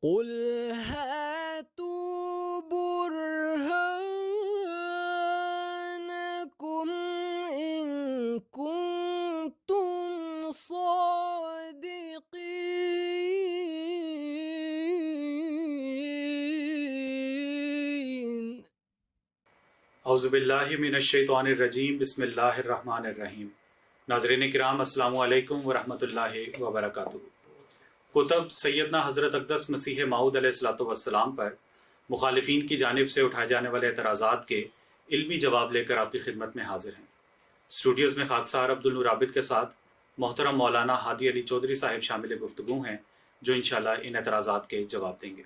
قل هاتوا برهانكم إن كنتم صادقين. اعوذ باللہ من الشیطان الرجیم، بسم اللہ الرحمن الرحیم۔ ناظرین کرام، السلام علیکم ورحمۃ اللہ وبرکاتہ۔ کتب سیدنا حضرت اقدس مسیح موعود علیہ الصلوۃ والسلام پر مخالفین کی جانب سے اٹھائے جانے والے اعتراضات کے علمی جواب لے کر آپ کی خدمت میں حاضر ہیں۔ اسٹوڈیوز میں خاکسار عبد النور عابد کے ساتھ محترم مولانا ہادی علی چودھری صاحب شامل گفتگو ہیں، جو انشاءاللہ ان اعتراضات کے جواب دیں گے۔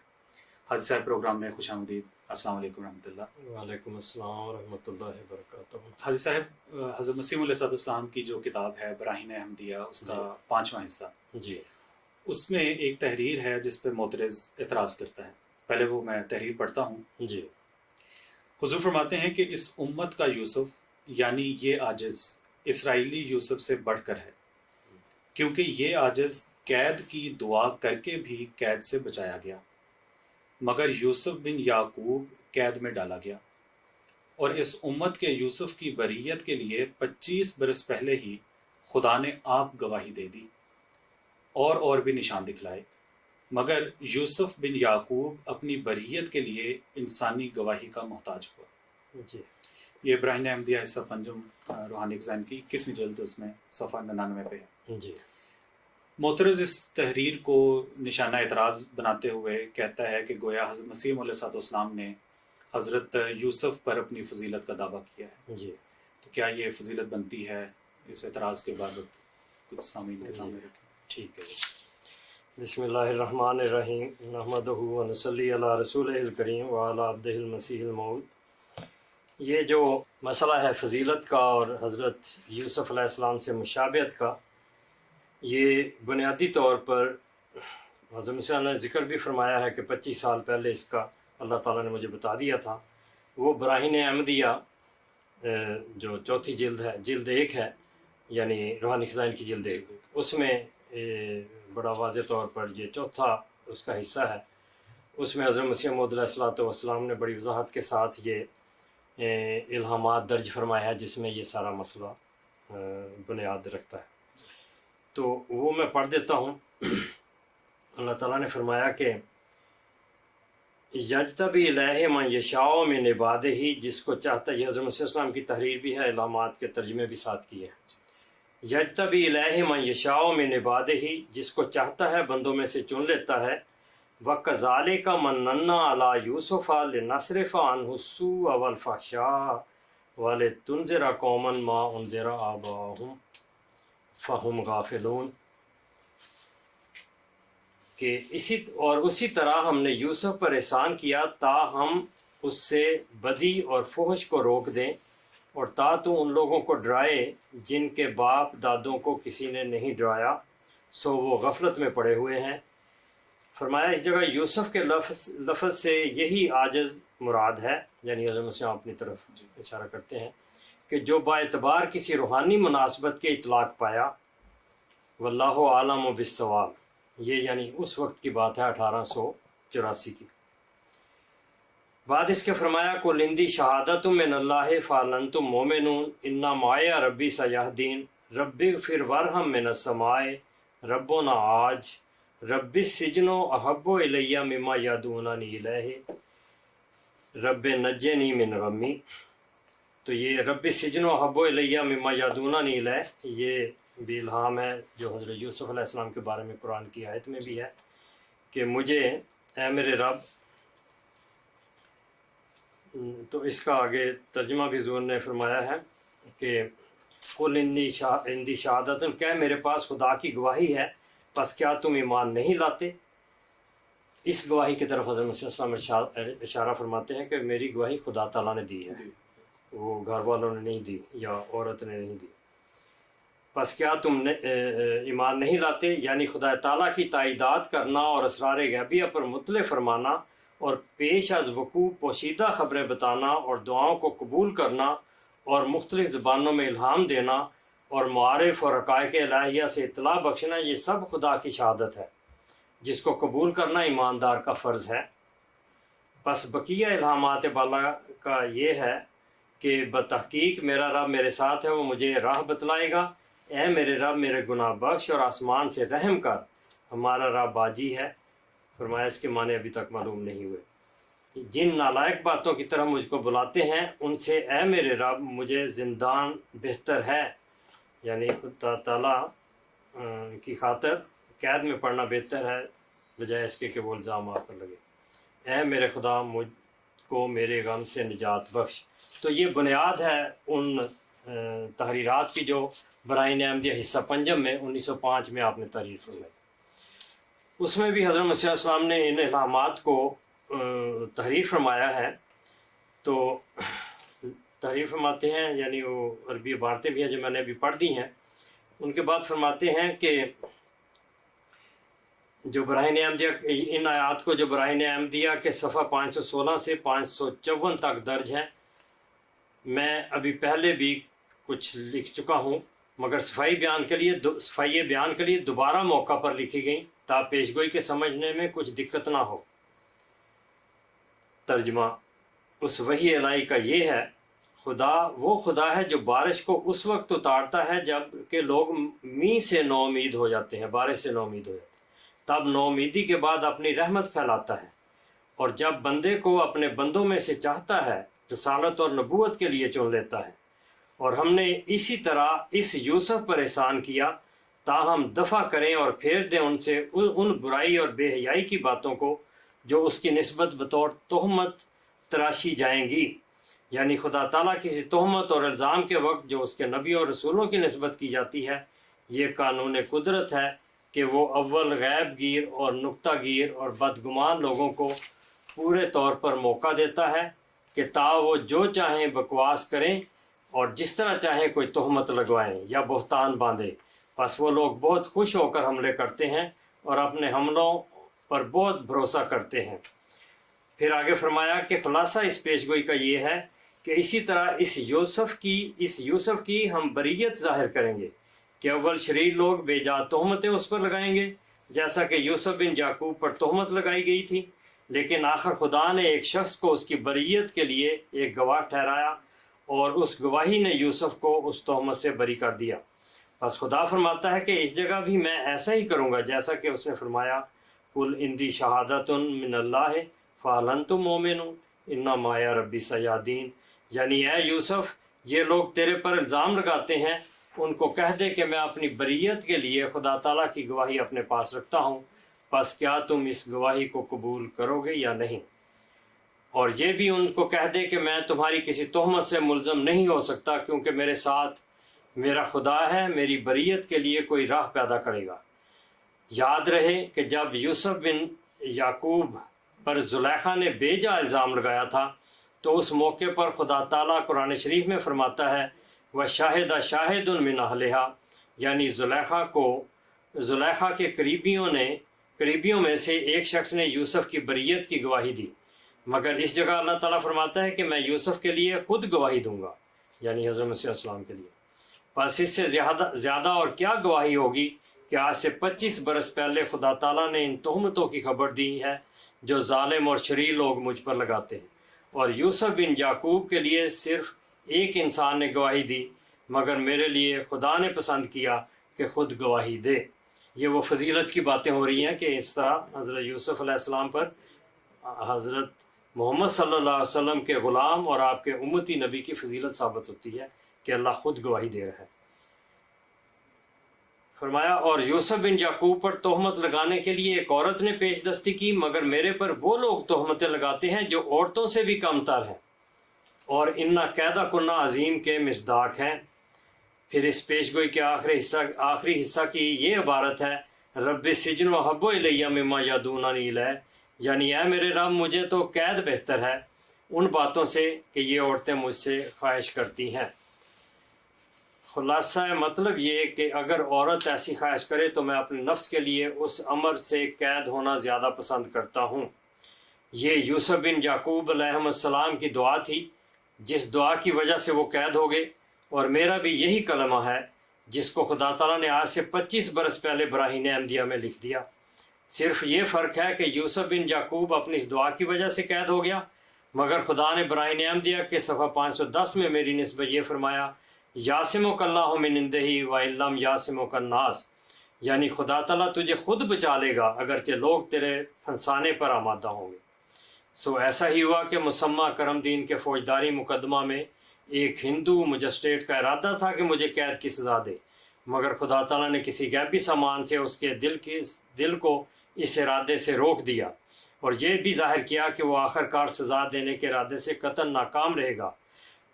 حاجی صاحب پروگرام میں خوش آمدید۔ السلام علیکم ورحمۃ اللہ۔ وعلیکم السلام ورحمۃ اللہ وبرکاتہ۔ حاجی صاحب، حضرت مسیح علیہ السلام کی جو کتاب ہے براہین احمدیہ، اس کا 5واں حصہ، جی، اس میں ایک تحریر ہے جس پہ معترض اعتراض کرتا ہے۔ پہلے وہ میں تحریر پڑھتا ہوں۔ جی، حضور فرماتے ہیں کہ اس امت کا یوسف یعنی یہ عاجز اسرائیلی یوسف سے بڑھ کر ہے، کیونکہ یہ عاجز قید کی دعا کر کے بھی قید سے بچایا گیا، مگر یوسف بن یعقوب قید میں ڈالا گیا، اور اس امت کے یوسف کی بریت کے لیے 25 برس پہلے ہی خدا نے آپ گواہی دے دی اور بھی نشان دکھلائے، مگر یوسف بن یعقوب اپنی بریت کے لیے انسانی گواہی کا محتاج ہوا۔ جی، یہ براہین احمدیہ حصہ پنجم روحانی ذہن کی 21ویں جلد، اس میں صفحہ 99 پہ ہے۔ جی، معترض اس تحریر کو نشانہ اعتراض بناتے ہوئے کہتا ہے کہ گویا حضرت مسیح علیہ السلام نے حضرت یوسف پر اپنی فضیلت کا دعویٰ کیا ہے، جی، تو کیا یہ فضیلت بنتی ہے؟ اس اعتراض کے بابت کچھ سامعین کے سامنے رکھیں۔ ٹھیک ہے۔ بسم اللہ الرحمن الرحیم، نحمدہ ونصلی علی رسولہ الکریم وعلی عبدہ المسیح الموعود۔ یہ جو مسئلہ ہے فضیلت کا اور حضرت یوسف علیہ السلام سے مشابہت کا، یہ بنیادی طور پر حضرت مسیح نے ذکر بھی فرمایا ہے کہ 25 سال پہلے اس کا اللہ تعالیٰ نے مجھے بتا دیا تھا۔ وہ براہین احمدیہ جو چوتھی جلد ہے، جلد 1 ہے، یعنی روحانی خزائن کی جلد 1، اس میں بڑا واضح طور پر یہ چوتھا اس کا حصہ ہے۔ اس میں حضرت مسیح موعود علیہ السلام نے بڑی وضاحت کے ساتھ یہ الہامات درج فرمایا ہے، جس میں یہ سارا مسئلہ بنیاد رکھتا ہے۔ تو وہ میں پڑھ دیتا ہوں۔ اللہ تعالیٰ نے فرمایا کہ یجتبی الیہ من یشاء من عبادہ، جس کو چاہتا ہے، یہ حضرت مسیح السلام کی تحریر بھی ہے، الہامات کے ترجمے بھی ساتھ کیے ہیں۔ یجتبی الیہ من یشاء من عبادہ، جس کو چاہتا ہے بندوں میں سے چن لیتا ہے۔ وَكَذَلِكَ مَنَّنَّا عَلَى يُوسُفَ لِنَصْرِفَ عَنْهُ السُّوءَ وَالْفَحْشَاءَ وَلِتُنذِرَ قَوْمًا مَا أُنذِرَ آبَاؤُهُمْ فَهُمْ غَافِلُونَ، کہ اسی طرح ہم نے یوسف پر احسان کیا تا ہم اس سے بدی اور فحش کو روک دیں، اور تا تو ان لوگوں کو ڈرائے جن کے باپ دادوں کو کسی نے نہیں ڈرایا، سو وہ غفلت میں پڑے ہوئے ہیں۔ فرمایا اس جگہ یوسف کے لفظ سے یہی عاجز مراد ہے، یعنی حضرت مسیح اپنی طرف اشارہ کرتے ہیں کہ جو با اعتبار کسی روحانی مناسبت کے اطلاق پایا۔ واللہ عالم بالصواب، یہ یعنی اس وقت کی بات ہے 1884 کی۔ بعد اس کے فرمایا کو لندی شہادت من اللہ فالنتم مومنون انا معایا ربی سیہدین ربی اغفر ورحم من السماء ربنا آج رب السجن احب الی مما یدعوننی الیہ رب نجنی من غمی۔ تو یہ رب السجن احب الی مما یدعوننی الیہ، یہ بھی الہام ہے جو حضرت یوسف علیہ السلام کے بارے میں قرآن کی آیت میں بھی ہے کہ مجھے اے میرے رب۔ تو اس کا آگے ترجمہ بھی حضور نے فرمایا ہے کہ قل انی شہادت، کہ میرے پاس خدا کی گواہی ہے، پس کیا تم ایمان نہیں لاتے؟ اس گواہی کی طرف حضرت مسیح السلام اشارہ فرماتے ہیں کہ میری گواہی خدا تعالیٰ نے دی ہے، وہ گھر والوں نے نہیں دی یا عورت نے نہیں دی۔ پس کیا تم ایمان نہیں لاتے؟ یعنی خدا تعالیٰ کی تائیدات کرنا اور اسرار غیبیہ پر مطلع فرمانا اور پیش از وقوع پوشیدہ خبریں بتانا اور دعاؤں کو قبول کرنا اور مختلف زبانوں میں الہام دینا اور معارف اور حقائق الہیہ سے اطلاع بخشنا، یہ سب خدا کی شہادت ہے۔ جس کو قبول کرنا ایماندار کا فرض ہے۔ بس بقیہ الہامات بالا کا یہ ہے کہ بتحقیق میرا رب میرے ساتھ ہے، وہ مجھے راہ بتلائے گا۔ اے میرے رب میرے گناہ بخش اور آسمان سے رحم کر، ہمارا رب باجی ہے۔ فرمایا اس کے معنی ابھی تک معلوم نہیں ہوئے۔ جن نالائق باتوں کی طرح مجھ کو بلاتے ہیں ان سے اے میرے رب مجھے زندان بہتر ہے، یعنی خدا تعالیٰ کی خاطر قید میں پڑنا بہتر ہے بجائے اس کے کہ وہ الزام آپ پر لگے۔ اے میرے خدا مجھ کو میرے غم سے نجات بخش۔ تو یہ بنیاد ہے ان تحریرات کی جو براہین احمدیہ حصہ پنجم میں 1905 میں آپ نے تحریر فرمائی۔ اس میں بھی حضرت مسیح علیہ السلام نے ان الہامات کو تحریر فرمایا ہے۔ تو تحریر فرماتے ہیں، یعنی وہ عربی عبارتیں بھی ہیں جو میں نے ابھی پڑھ دی ہیں۔ ان کے بعد فرماتے ہیں کہ جو براہین احمدیہ، ان آیات کو جو براہین احمدیہ کے صفحہ 516 سے 554 تک درج ہیں، میں ابھی پہلے بھی کچھ لکھ چکا ہوں، مگر صفائی بیان کے لیے دوبارہ موقع پر لکھی گئیں تاکہ پیشگوئی کے سمجھنے میں کچھ دقت نہ ہو۔ ترجمہ اس وحی الہی کا یہ ہے، وہ خدا ہے جو بارش کو اس وقت اتارتا ہے جب کہ لوگ می سے نو امید ہو جاتے ہیں، بارش سے نو امید ہو جاتے ہیں، تب نو امیدی کے بعد اپنی رحمت پھیلاتا ہے، اور جب بندے کو اپنے بندوں میں سے چاہتا ہے رسالت اور نبوت کے لیے چن لیتا ہے۔ اور ہم نے اسی طرح اس یوسف پر احسان کیا تاہم دفع کریں اور پھیر دیں ان سے ان برائی اور بے حیائی کی باتوں کو جو اس کی نسبت بطور تہمت تراشی جائیں گی، یعنی خدا تعالیٰ کسی تہمت اور الزام کے وقت جو اس کے نبی اور رسولوں کی نسبت کی جاتی ہے، یہ قانون قدرت ہے کہ وہ اول غیب گیر اور نکتہ گیر اور بدگمان لوگوں کو پورے طور پر موقع دیتا ہے کہ وہ جو چاہیں بکواس کریں اور جس طرح چاہیں کوئی تہمت لگوائیں یا بہتان باندھیں۔ بس وہ لوگ بہت خوش ہو کر حملے کرتے ہیں اور اپنے حملوں پر بہت بھروسہ کرتے ہیں۔ پھر آگے فرمایا کہ خلاصہ اس پیشگوئی کا یہ ہے کہ اسی طرح اس یوسف کی ہم بریت ظاہر کریں گے کہ اول شریر لوگ بے جا تہمتیں اس پر لگائیں گے، جیسا کہ یوسف بن یعقوب پر تہمت لگائی گئی تھی، لیکن آخر خدا نے ایک شخص کو اس کی بریت کے لیے ایک گواہ ٹھہرایا اور اس گواہی نے یوسف کو اس تہمت سے بری کر دیا۔ بس خدا فرماتا ہے کہ اس جگہ بھی میں ایسا ہی کروں گا جیسا کہ اس نے فرمایا، قل اندی شہادت من اللہ فہل انتم مومنون انما معی ربی سیہدین، یعنی اے یوسف یہ لوگ تیرے پر الزام لگاتے ہیں، ان کو کہہ دے کہ میں اپنی بریت کے لیے خدا تعالیٰ کی گواہی اپنے پاس رکھتا ہوں، پس کیا تم اس گواہی کو قبول کرو گے یا نہیں؟ اور یہ بھی ان کو کہہ دے کہ میں تمہاری کسی تہمت سے ملزم نہیں ہو سکتا، کیونکہ میرے ساتھ میرا خدا ہے، میری بریت کے لیے کوئی راہ پیدا کرے گا۔ یاد رہے کہ جب یوسف بن یعقوب پر زلیخا نے بے جا الزام لگایا تھا تو اس موقع پر خدا تعالیٰ قرآن شریف میں فرماتا ہے وَشَاهِدَ شَاهِدٌ مِّنْ أَهْلِهَا، یعنی زلیخا کے قریبیوں میں سے ایک شخص نے یوسف کی بریت کی گواہی دی، مگر اس جگہ اللہ تعالیٰ فرماتا ہے کہ میں یوسف کے لیے خود گواہی دوں گا، یعنی حضرت مسیح علیہ السلام کے لیے۔ بس اس سے زیادہ اور کیا گواہی ہوگی کہ آج سے 25 برس پہلے خدا تعالیٰ نے ان تہمتوں کی خبر دی ہے جو ظالم اور شریر لوگ مجھ پر لگاتے ہیں، اور یوسف بن یعقوب کے لیے صرف ایک انسان نے گواہی دی، مگر میرے لیے خدا نے پسند کیا کہ خود گواہی دے۔ یہ وہ فضیلت کی باتیں ہو رہی ہیں کہ اس طرح حضرت یوسف علیہ السلام پر حضرت محمد صلی اللہ علیہ وسلم کے غلام اور آپ کے امتی نبی کی فضیلت ثابت ہوتی ہے کہ اللہ خود گواہی دے رہا ہے۔ فرمایا اور یوسف بن یعقوب پر تہمت لگانے کے لیے ایک عورت نے پیش دستی کی، مگر میرے پر وہ لوگ تہمتیں لگاتے ہیں جو عورتوں سے بھی کم تر ہیں، اور انا قیدا کنہ عظیم کے مصداق ہیں۔ پھر اس پیشگوئی کے آخری حصہ کی یہ عبارت ہے رب السجن احب الی مما یدعوننی الیہ، یعنی اے میرے رب مجھے تو قید بہتر ہے ان باتوں سے کہ یہ عورتیں مجھ سے خواہش کرتی ہیں۔ خلاصہ مطلب یہ کہ اگر عورت ایسی خواہش کرے تو میں اپنے نفس کے لیے اس امر سے قید ہونا زیادہ پسند کرتا ہوں۔ یہ یوسف بن یعقوب علیہ السلام کی دعا تھی جس دعا کی وجہ سے وہ قید ہو گئے، اور میرا بھی یہی کلمہ ہے جس کو خدا تعالیٰ نے آج سے 25 برس پہلے براہین احمدیہ میں لکھ دیا۔ صرف یہ فرق ہے کہ یوسف بن یعقوب اپنی اس دعا کی وجہ سے قید ہو گیا، مگر خدا نے براہ نعم دیا کہ صفحہ 510 میں میری نسبت یہ فرمایا، یاسمک اللہ من عنده وَإِن یاسمک الناس، یعنی خدا تعالیٰ تجھے خود بچا لے گا اگرچہ لوگ تیرے پھنسانے پر آمادہ ہوں گے۔ سو ایسا ہی ہوا کہ مسمہ کرم دین کے فوجداری مقدمہ میں ایک ہندو مجسٹریٹ کا ارادہ تھا کہ مجھے قید کی سزا دے، مگر خدا تعالیٰ نے کسی غیبی سامان سے اس کے دل کو اس ارادے سے روک دیا، اور یہ بھی ظاہر کیا کہ وہ آخر کار سزا دینے کے ارادے سے قطعاً ناکام رہے گا۔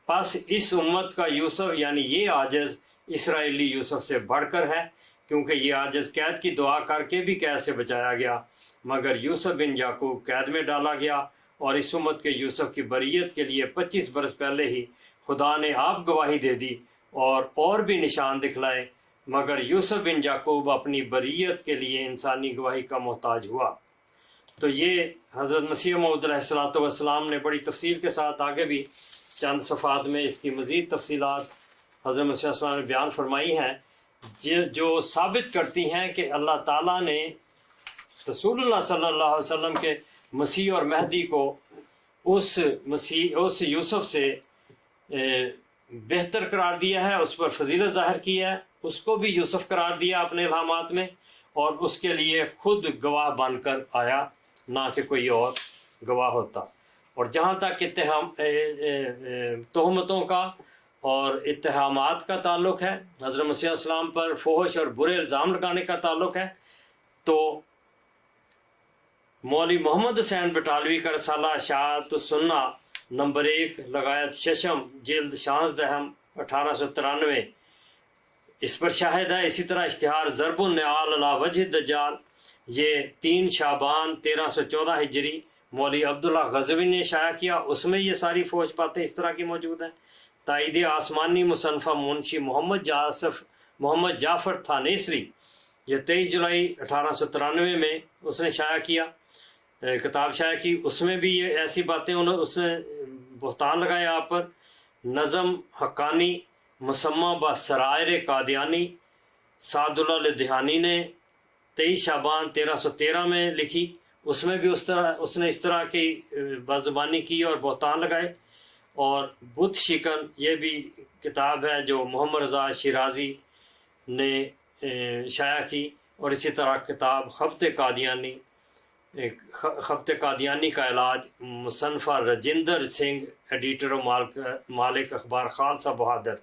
پس اس امت کا یوسف یعنی یہ عاجز اسرائیلی یوسف سے بڑھ کر ہے، کیونکہ یہ عاجز قید کی دعا کر کے بھی قید سے بچایا گیا، مگر یوسف بن یعقوب قید میں ڈالا گیا، اور اس امت کے یوسف کی بریت کے لیے 25 برس پہلے ہی خدا نے آپ گواہی دے دی اور بھی نشان دکھلائے، مگر یوسف بن یعقوب اپنی بریت کے لیے انسانی گواہی کا محتاج ہوا۔ تو یہ حضرت مسیح موعود علیہ السلام نے بڑی تفصیل کے ساتھ آگے بھی چند صفحات میں اس کی مزید تفصیلات حضرت مسیح السلام نے بیان فرمائی ہیں، جو ثابت کرتی ہیں کہ اللہ تعالیٰ نے رسول اللہ صلی اللہ علیہ وسلم کے مسیح اور مہدی کو اس یوسف سے بہتر قرار دیا ہے، اس پر فضیلت ظاہر کی ہے، اس کو بھی یوسف قرار دیا اپنے الہامات میں، اور اس کے لیے خود گواہ بن کر آیا، نہ کہ کوئی اور گواہ ہوتا۔ اور جہاں تک تہمتوں کا اور اتہامات کا تعلق ہے، حضرت مسیح السلام پر فحش اور برے الزام لگانے کا تعلق ہے، تو مولوی محمد حسین بٹالوی کا رسالہ اشاعت السنہ نمبر 1 لغایت ششم جلد 16 1893 اس پر شاہد ہے۔ اسی طرح اشتہار ضرب النعال علی وجہ الدجال، یہ 3 شعبان 1314 ہجری مولوی عبداللہ غزوی نے شائع کیا، اس میں یہ ساری فوج باتیں اس طرح کی موجود ہیں۔ تائید آسمانی مصنفہ منشی محمد جعفر تھانیسری، یہ 23 جولائی 1893 میں اس نے شائع کیا، کتاب شائع کی، اس میں بھی یہ ایسی باتیں اس نے بہتان لگائے آپ پر۔ نظم حقانی مسمہ بسرائر قادیانی سعد اللہ لدھیانی نے 23 شعبان 1313 میں لکھی، اس میں بھی اس نے اس طرح کی بدزبانی کی اور بہتان لگائے۔ اور بت شکن، یہ بھی کتاب ہے جو محمد رضا شیرازی نے شائع کی، اور اسی طرح کتاب خبط قادیانی کا علاج مصنفہ رجندر سنگھ، ایڈیٹر و مالک اخبار خالصہ بہادر۔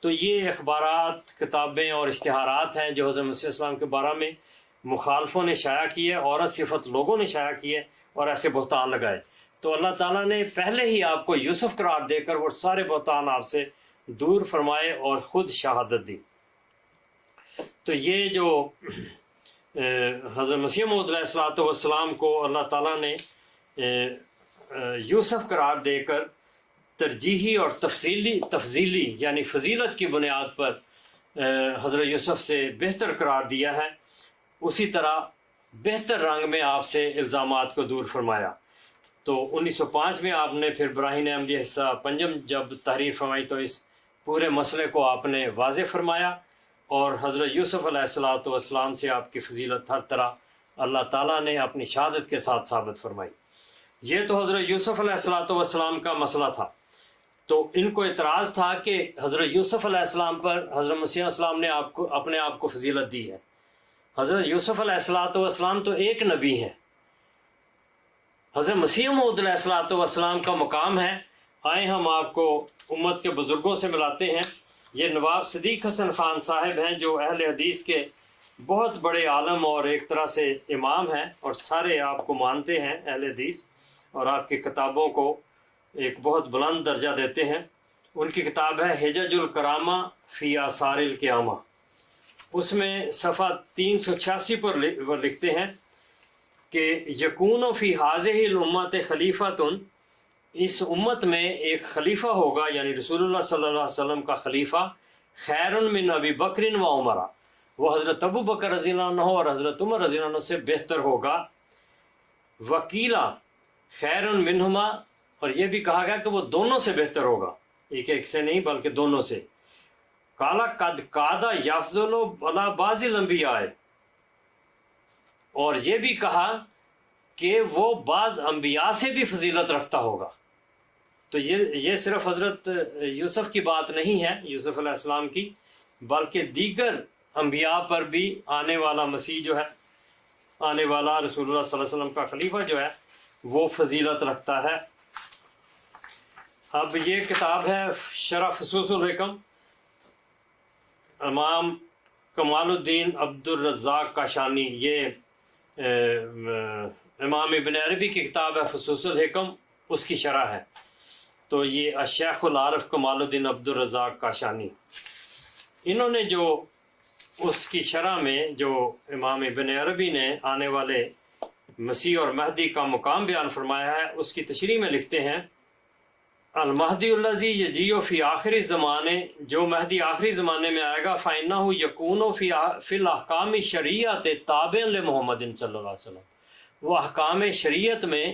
تو یہ اخبارات، کتابیں اور اشتہارات ہیں جو حضرت مسیح السلام کے بارے میں مخالفوں نے شائع کیے، عورت صفت لوگوں نے شائع کیے اور ایسے بہتان لگائے۔ تو اللہ تعالیٰ نے پہلے ہی آپ کو یوسف قرار دے کر وہ سارے بہتان آپ سے دور فرمائے اور خود شہادت دی۔ تو یہ جو حضرت مسیح موعود علیہ السلام کو اللہ تعالیٰ نے یوسف قرار دے کر ترجیحی اور تفضیلی یعنی فضیلت کی بنیاد پر حضرت یوسف سے بہتر قرار دیا ہے، اسی طرح بہتر رنگ میں آپ سے الزامات کو دور فرمایا۔ تو 1905 میں آپ نے پھر براہ نعم دیا حصہ پنجم جب تحریر فرمائی، تو اس پورے مسئلے کو آپ نے واضح فرمایا، اور حضرت یوسف علیہ السلام سے آپ کی فضیلت ہر طرح اللہ تعالیٰ نے اپنی شہادت کے ساتھ ثابت فرمائی۔ یہ تو حضرت یوسف علیہ السلام کا مسئلہ تھا۔ تو ان کو اعتراض تھا کہ حضرت یوسف علیہ السلام پر حضرت مسیح السلام نے اپنے آپ کو فضیلت دی ہے۔ حضرت یوسف علیہ السلام تو ایک نبی ہیں، حضرت مسیح موعود علیہ السلام کا مقام ہے۔ آئیں ہم آپ کو امت کے بزرگوں سے ملاتے ہیں۔ یہ نواب صدیق حسن خان صاحب ہیں جو اہل حدیث کے بہت بڑے عالم اور ایک طرح سے امام ہیں، اور سارے آپ کو مانتے ہیں اہل حدیث، اور آپ کی کتابوں کو ایک بہت بلند درجہ دیتے ہیں۔ ان کی کتاب ہے حجج الکرامہ فی آثار القیامہ، اس میں صفحہ 386 پر لکھتے ہیں کہ یکون فی ہذہ الامت خلیفتن، اس امت میں ایک خلیفہ ہوگا، یعنی رسول اللہ صلی اللہ علیہ وسلم کا خلیفہ، خیر من ابی بکر و عمر، وہ حضرت ابو بکر رضی اللہ عنہ اور حضرت عمر رضی اللہ عنہ سے بہتر ہوگا۔ وکیلا خیر منہما، اور یہ بھی کہا گیا کہ وہ دونوں سے بہتر ہوگا، ایک سے نہیں بلکہ دونوں سے۔ کالا قد قادہ یفضل علی بعض الانبیاء، اور یہ بھی کہا کہ وہ بعض انبیاء سے بھی فضیلت رکھتا ہوگا. تو یہ صرف حضرت یوسف کی بات نہیں ہے، یوسف علیہ السلام کی، بلکہ دیگر انبیاء پر بھی آنے والا مسیح جو ہے، آنے والا رسول اللہ صلی اللہ علیہ وسلم کا خلیفہ جو ہے وہ فضیلت رکھتا ہے. اب یہ کتاب ہے شرح فصوص الحکم، امام کمال الدین عبد الرزاق کاشانی، یہ امام ابن عربی کی کتاب ہے فصوص الحکم، اس کی شرح ہے. تو یہ الشیخ العارف کمال الدین عبد الرزاق کاشانی، انہوں نے جو اس کی شرح میں جو امام ابن عربی نے آنے والے مسیح اور مہدی کا مقام بیان فرمایا ہے، اس کی تشریح میں لکھتے ہیں المہدی الذی یجیء فی آخری زمانے، جو مہدی آخری زمانے میں آئے گا فإنہ یکون فی الاحکام شریعت تابع لمحمد صلی اللہ علیہ وسلم، وہ احکام شریعت میں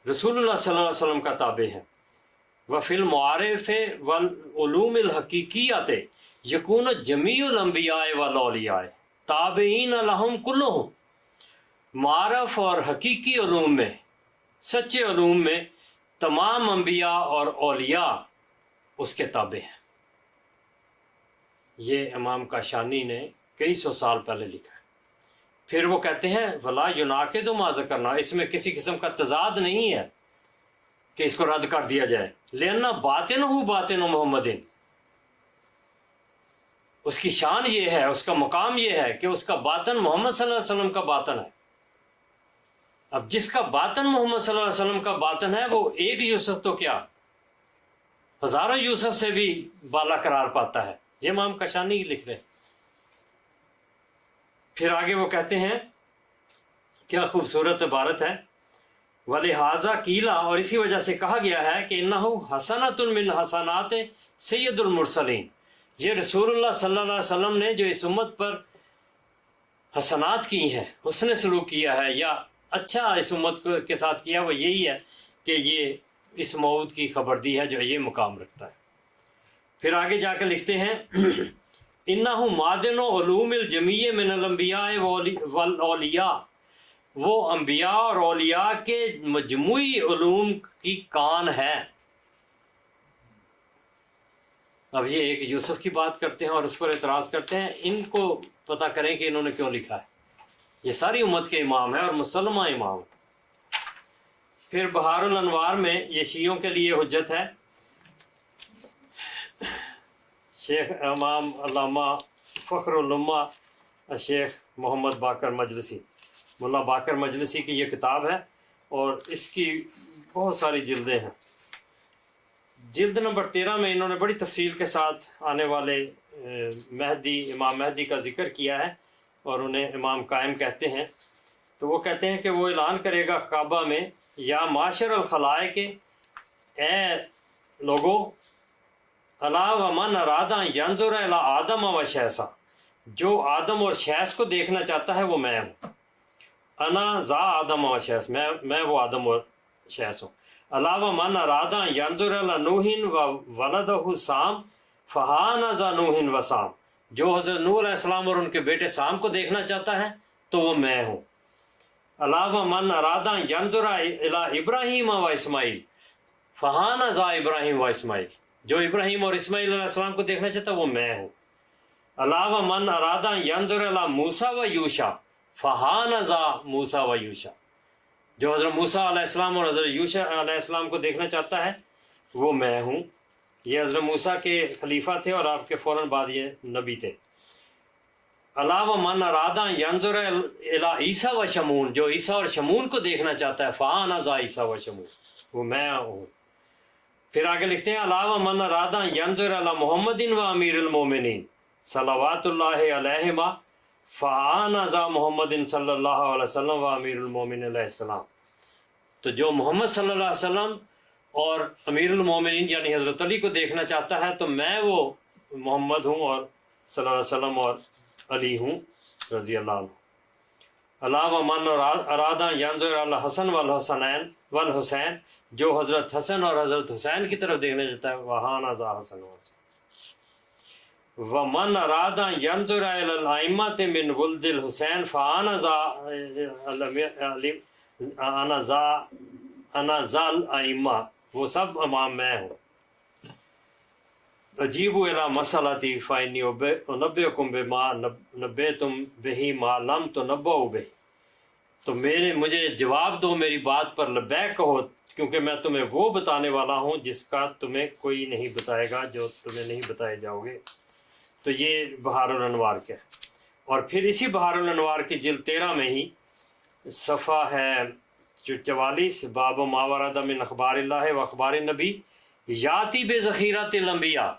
رسول اللہ صلی اللہ علیہ وسلم کا تابع ہے. وفی المعارف والعلوم الحقیقیت یکون جمیع الانبیاء والاولیاء تابعین لہم کلہم، معارف اور حقیقی علوم میں، سچے علوم میں تمام انبیاء اور اولیاء اس کے تابع ہیں. یہ امام کاشانی نے کئی سو سال پہلے لکھا ہے. پھر وہ کہتے ہیں ولا یناقض ما ذکرنا، اس میں کسی قسم کا تضاد نہیں ہے کہ اس کو رد کر دیا جائے. لأن باطنہ باطن محمد، اس کی شان یہ ہے، اس کا مقام یہ ہے کہ اس کا باطن محمد صلی اللہ علیہ وسلم کا باطن ہے. اب جس کا باطن محمد صلی اللہ علیہ وسلم کا باطن ہے، وہ ایک یوسف تو کیا ہزاروں یوسف سے بھی بالا قرار پاتا ہے. یہ امام کاشانی لکھ رہے. پھر آگے وہ کہتے ہیں، کیا خوبصورت عبارت ہے، وَلِهَذَا قِيلَ، اور اسی وجہ سے کہا گیا ہے کہ إِنَّهُ حَسَنَةٌ مِّنْ حَسَنَاتِ سید المرسلین، یہ رسول اللہ صلی اللہ علیہ وسلم نے جو اس امت پر حسنات کی ہیں، حسن سلوک کیا ہے یا اچھا اس امت کے ساتھ کیا، وہ یہی ہے کہ یہ اس موعود کی خبر دی ہے جو یہ مقام رکھتا ہے. پھر آگے جا کے لکھتے ہیں إِنَّهُ مَعْدِنُ عُلُومِ الْجَمِيعِ مِنَ الْأَنْبِيَاءِ وَالْأَوْلِيَاءِ، وہ انبیاء اور اولیاء کے مجموعی علوم کی کان ہے. اب یہ ایک یوسف کی بات کرتے ہیں اور اس پر اعتراض کرتے ہیں. ان کو پتہ کریں کہ انہوں نے کیوں لکھا ہے. یہ ساری امت کے امام ہیں اور مسلمہ امام. پھر بہار الانوار میں یہ شیعوں کے لیے حجت ہے. شیخ امام علامہ فخر الامہ شیخ محمد باقر مجلسی، ملا باقر مجلسی کی یہ کتاب ہے اور اس کی بہت ساری جلدیں ہیں. جلد نمبر 13 میں انہوں نے بڑی تفصیل کے ساتھ آنے والے مہدی، امام مہدی کا ذکر کیا ہے اور انہیں امام قائم کہتے ہیں. تو وہ کہتے ہیں کہ وہ اعلان کرے گا کعبہ میں، یا معاشر الخلائق، اے لوگو، الا ومن اراد ان ینظر الی آدم و شیسا، جو آدم اور شیس کو دیکھنا چاہتا ہے وہ میں ہوں. انا ذا آدم و شیس، میں وہ آدم اور شیس ہوں. الا ومن اراد ان ینظر الی نوح و ولدہ سام فہا ذا نوح و سام، جو حضرت نوح علیہ السلام اور ان کے بیٹے سام کو دیکھنا چاہتا ہے تو وہ میں ہوں. علاوہ من اراد ان ینظر الی ابراہیم و اسماعیل فہا ذا ابراہیم و اسماعیل، جو ابراہیم اور اسماعیل علیہ السلام کو دیکھنا چاہتا ہے وہ میں ہوں. علاوہ من اراد ان ینظر الی موسیٰ و یوشع فہا ذا موسیٰ و یوشع، جو حضرت موسیٰ علیہ السلام اور حضرت یوشع علیہ السلام کو دیکھنا چاہتا ہے وہ میں ہوں. یہ حضرت موسیٰ کے خلیفہ تھے اور آپ کے فوراً بعد یہ نبی تھے. علاوہ من اراد ان ینظر الی عیسیٰ و شمون، جو عیسیٰ اور شمون کو دیکھنا چاہتا ہے فانا ذا عیسیٰ و شمون، وہ میں ہوں. پھر آگے لکھتے ہیں علاوہ من اراد ان ینظر الی محمد و امیر المومنین صلوات اللہ علیہما فانا ذا محمد صلی اللہ علیہ وسلم و امیر المومنین علیہ السلام. تو جو محمد صلی اللہ علیہ وسلم اور امیر المومنین یعنی حضرت علی کو دیکھنا چاہتا ہے تو میں وہ محمد ہوں اور صلی اللہ علیہ وسلم اور علی ہوں رضی اللہ عنہ. علاوہ من اراد ان ینظر الی الحسن والحسین، جو حضرت حسن اور حضرت حسین کی طرف دیکھنا چاہتا ہے وہاں ذا حسن و حسین. ومن اراد ان ينظر الى الائمه من ولد الحسین فانا ذا الائمہ، وہ سب امام میں ہوں. اجیبوا الی مسئلتی فانی انبئکم بما نبئتم بہ ما لم تنبؤوا بہ. تو مجھے جواب دو میری بات پر لبیک کہو، کیونکہ میں تمہیں وہ بتانے والا ہوں جس کا تمہیں کوئی نہیں بتائے گا، جو تمہیں نہیں بتائے جاؤ گے. تو یہ بحار الانوار کے. اور پھر اسی بحار الانوار کی جلد 13 میں ہی صفحہ ہے 44، باب ما ورد من اخبار اللہ و اخبار النبی یاتی بذخیرۃ الانبیاء.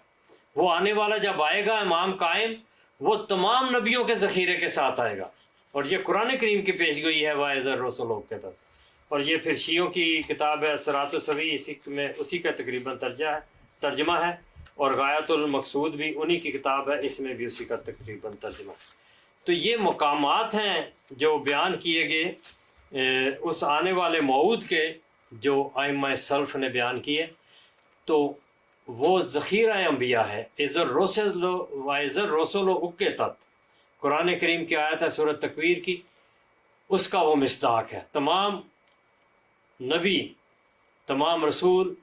وہ آنے والا جب آئے گا امام قائم، وہ تمام نبیوں کے ذخیرے کے ساتھ آئے گا. اور یہ قرآن کریم کی پیش گوئی ہے واعظ الرسول کے تحت. اور یہ پھر شیعوں کی کتاب ہے صراط السوی، اسی کا تقریباً ترجمہ ہے. اور غایت المقصود بھی انہی کی کتاب ہے، اس میں بھی اسی کا تقریباً ترجمہ ہے. تو یہ مقامات ہیں جو بیان کیے گئے اس آنے والے موعود کے، جو ائمہ سلف نے بیان کیے. تو وہ ذخیرہ انبیاء ہے. اذ الرسل اقتت، قرآن کریم کی آیت ہے سورۃ تکویر کی، اس کا وہ مصداق ہے. تمام نبی، تمام رسول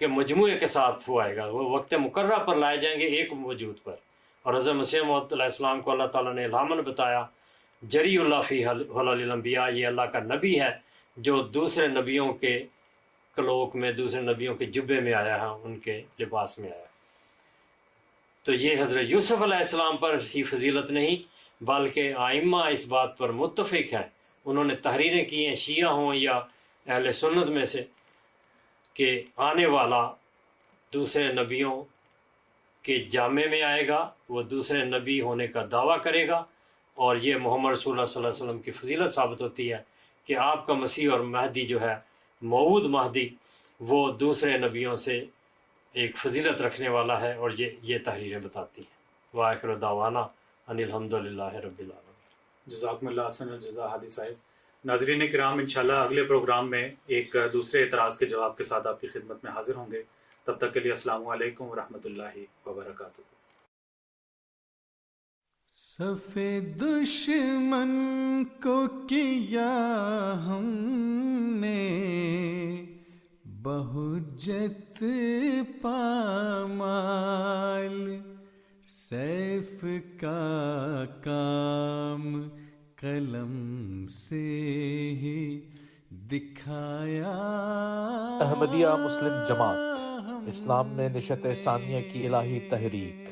کے مجموعے کے ساتھ وہ آئے گا، وہ وقت مقررہ پر لائے جائیں گے ایک وجود پر. اور حضرت مسیح موعود علیہ السلام کو اللہ تعالیٰ نے الہاماً بتایا، جری اللہ فی حلال الانبیاء، یہ اللہ کا نبی ہے جو دوسرے نبیوں کے کلوک میں، دوسرے نبیوں کے جبے میں آیا ہے، ان کے لباس میں آیا. تو یہ حضرت یوسف علیہ السلام پر ہی فضیلت نہیں، بلکہ آئمہ اس بات پر متفق ہیں، انہوں نے تحریریں کی ہیں، شیعہ ہوں یا اہل سنت میں سے، کہ آنے والا دوسرے نبیوں کے جامع میں آئے گا، وہ دوسرے نبی ہونے کا دعویٰ کرے گا. اور یہ محمد رسول اللہ صلی اللہ علیہ وسلم کی فضیلت ثابت ہوتی ہے کہ آپ کا مسیح اور مہدی جو ہے، موعود مہدی، وہ دوسرے نبیوں سے ایک فضیلت رکھنے والا ہے. اور یہ تحریریں بتاتی ہیں. وآخر دعوانا ان الحمد للہ رب العالمین. جزاکم اللہ احسن الجزا ہادی صاحب. ناظرین کرام، انشاءاللہ اگلے پروگرام میں ایک دوسرے اعتراض کے جواب کے ساتھ آپ کی خدمت میں حاضر ہوں گے. تب تک کے لیے السلام علیکم ورحمۃ اللہ وبرکاتہ. صف دشمن کو کیا ہم نے بہجت پامال، سیف کا کام قلم سے ہی دکھایا. احمدیہ مسلم جماعت اسلام میں نشت ثانیہ کی الہی تحریک